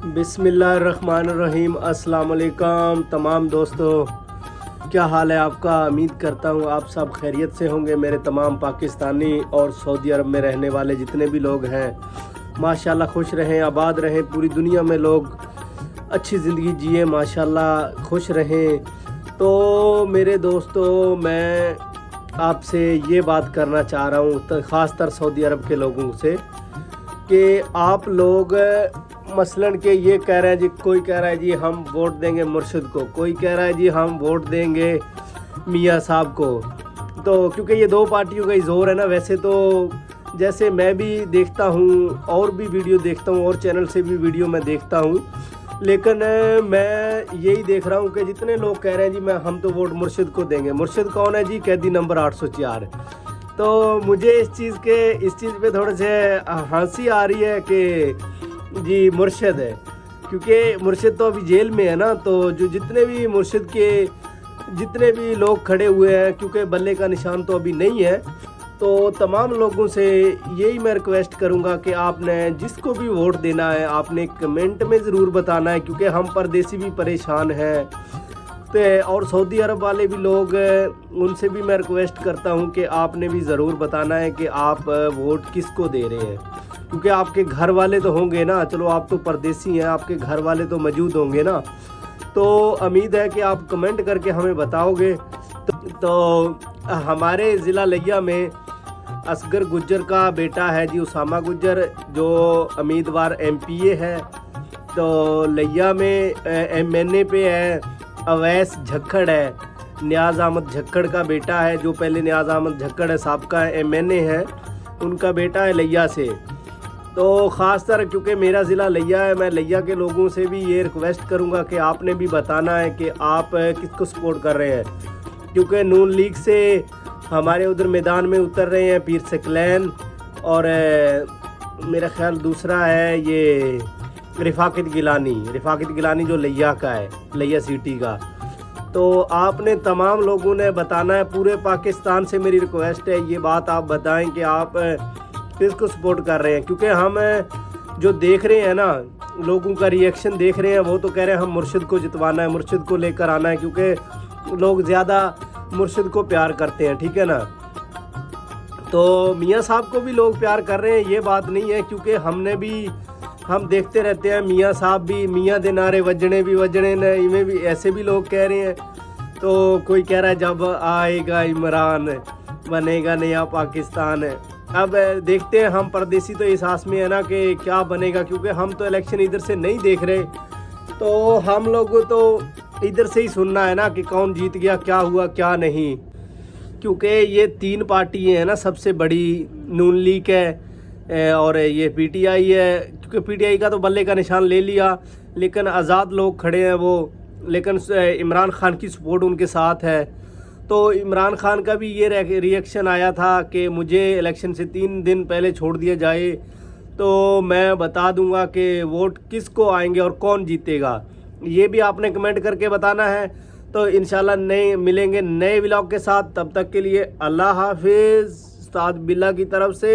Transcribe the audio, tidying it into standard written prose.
बिस्मिल्लाहिर्रहमानिर्रहीम। अस्सलाम वालेकुम तमाम दोस्तों, क्या हाल है आपका। उम्मीद करता हूँ आप सब खैरियत से होंगे। मेरे तमाम पाकिस्तानी और सऊदी अरब में रहने वाले जितने भी लोग हैं माशाल्लाह खुश रहें, आबाद रहें। पूरी दुनिया में लोग अच्छी ज़िंदगी जिए माशाल्लाह, खुश रहें। तो मेरे दोस्तों, मैं आपसे ये बात करना चाह रहा हूँ तो ख़ासतर सऊदी अरब के लोगों से कि आप लोग मसलन के ये कह रहे हैं जी, कोई कह रहा है जी हम वोट देंगे मुर्शिद को, कोई कह रहा है जी हम वोट देंगे मियाँ साहब को। तो क्योंकि ये दो पार्टियों का ही जोर है ना। वैसे तो जैसे मैं भी देखता हूँ और भी वीडियो देखता हूँ और चैनल से भी वीडियो मैं देखता हूँ, लेकिन मैं यही देख रहा हूँ कि जितने लोग कह रहे हैं जी हम तो वोट मुर्शिद को देंगे। मुर्शिद कौन है जी? कैदी नंबर 804। तो मुझे इस चीज़ पे थोड़े से हंसी आ रही है कि जी मुर्शिद है, क्योंकि मुर्शिद तो अभी जेल में है ना। तो जो जितने भी मुर्शिद के जितने भी लोग खड़े हुए हैं, क्योंकि बल्ले का निशान तो अभी नहीं है, तो तमाम लोगों से यही मैं रिक्वेस्ट करूंगा कि आपने जिसको भी वोट देना है आपने कमेंट में ज़रूर बताना है, क्योंकि हम परदेसी भी परेशान हैं तो और सऊदी अरब वाले भी लोग, उनसे भी मैं रिक्वेस्ट करता हूं कि आपने भी ज़रूर बताना है कि आप वोट किसको दे रहे हैं, क्योंकि आपके घर वाले तो होंगे ना। चलो आप तो परदेसी हैं, आपके घर वाले तो मौजूद होंगे ना। तो उम्मीद है कि आप कमेंट करके हमें बताओगे। तो हमारे ज़िला लिया में असगर गुज्जर का बेटा है जी उसामा गुज्जर, जो उम्मीदवार MPA है। तो लिया में MNA पे है अवैस झक्खड़ है, नियाज़ अहमद झक्खड़ का बेटा है, जो पहले नियाज़ अहमद झक्खड़ है साबका MNA है, उनका बेटा है लिया से। तो ख़ासतर क्योंकि मेरा ज़िला लिया है, मैं लिया के लोगों से भी ये रिक्वेस्ट करूँगा कि आपने भी बताना है कि आप किसको सपोर्ट कर रहे हैं, क्योंकि नून लीग से हमारे उधर मैदान में उतर रहे हैं पीर सकलैन और मेरा ख्याल दूसरा है ये रिफाकत गिलानी जो लिया का है, लिया सिटी का। तो आपने तमाम लोगों ने बताना है, पूरे पाकिस्तान से मेरी रिक्वेस्ट है ये बात आप बताएं कि आप किसको सपोर्ट कर रहे हैं, क्योंकि हम जो देख रहे हैं ना, लोगों का रिएक्शन देख रहे हैं, वो तो कह रहे हैं हम मुर्शिद को जितवाना है, मुर्शिद को लेकर आना है, क्योंकि लोग ज़्यादा मुर्शिद को प्यार करते हैं, ठीक है ना। तो मियाँ साहब को भी लोग प्यार कर रहे हैं, ये बात नहीं है, क्योंकि हम देखते रहते हैं मियाँ साहब भी मियाँ दे नारे वजने न इनमें भी ऐसे भी लोग कह रहे हैं। तो कोई कह रहा है जब आएगा इमरान बनेगा नया पाकिस्तान। अब देखते हैं, हम परदेसी तो इस आस में है ना कि क्या बनेगा, क्योंकि हम तो इलेक्शन इधर से नहीं देख रहे। तो हम लोग तो इधर से ही सुनना है ना कि कौन जीत गया, क्या हुआ क्या नहीं, क्योंकि ये 3 पार्टी हैं ना सबसे बड़ी, नून लीग है और ये PTI है। क्योंकि PTI का तो बल्ले का निशान ले लिया, लेकिन आज़ाद लोग खड़े हैं वो, लेकिन इमरान खान की सपोर्ट उनके साथ है। तो इमरान खान का भी ये रिएक्शन आया था कि मुझे इलेक्शन से 3 दिन पहले छोड़ दिया जाए तो मैं बता दूंगा कि वोट किसको आएंगे और कौन जीतेगा। ये भी आपने कमेंट करके बताना है। तो इंशाल्लाह नए मिलेंगे नए व्लॉग के साथ, तब तक के लिए अल्लाह हाफिज़। उस्ताद बिल्ला की तरफ से।